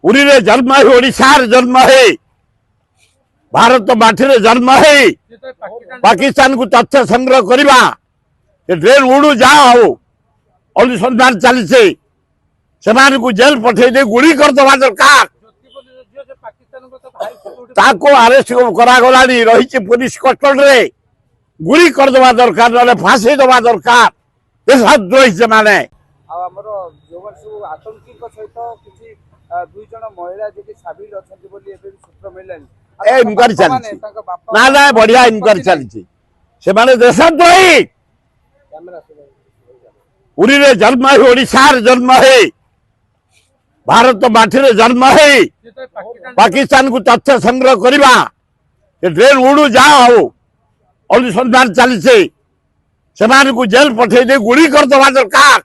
पुरी रे जन्म है ओडिशार जन्म है भारत माटी जन्म है पाकिस्तान को तथ्य संग्रह करवा ट्रेन उड़ू जाओ अनुसंधान चली जेल पठे दे गुड़ी करदे दरकार आरेस्ट करागला रही पुलिस कस्टडी गुड़ी करदे दरकार ना फांसी दबा दरकार देशद्रोही से माने इनक्वारी चली ना ना बढ़िया इनक्वारी चली देशद्रोही पुरी रे जन्म है ओडिशार जन्म है भारत माटी जन्म है पाकिस्तान को तथ्य संग्रह करवा ट्रेन उड़ू जाओ अनुसंधान चली जेल पठे दे गुड़ी करदे दरकार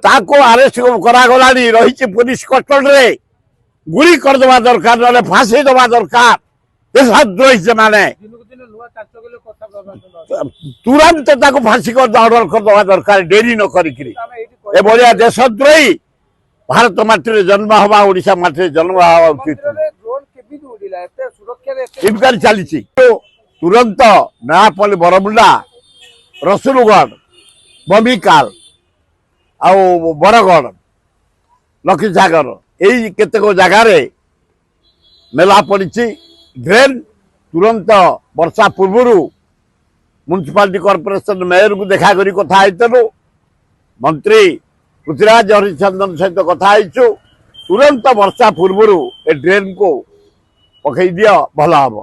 आरेस्ट करागला रही पुलिस कस्टडी गुड़ी करदे दरकार ना फांसी दबा दरकार देशद्रोही से माने तुरंत फांसी ऑर्डर करदे दरकार डेरी न करिया देशद्रोही भारत माटी जन्म हवा ओडिशा माटी जन्म हवा उचित इनक्वारी चली तुरंत नयापल्ली बरमुंडा रसुलगढ़ बम्बिकाल आउ बरगढ़ लक्ष्मीसागर यही केतेक जगार मेला पड़ी ड्रेन तुरंत वर्षा पूर्व म्युनिसिपालिटी कॉर्पोरेशन मेयर को देखा करी कथा मंत्री पृथ्वीराज हरिचंदन सहित कथा तुरंत वर्षा पूर्व ए ड्रेन को पकई दियो भल हम।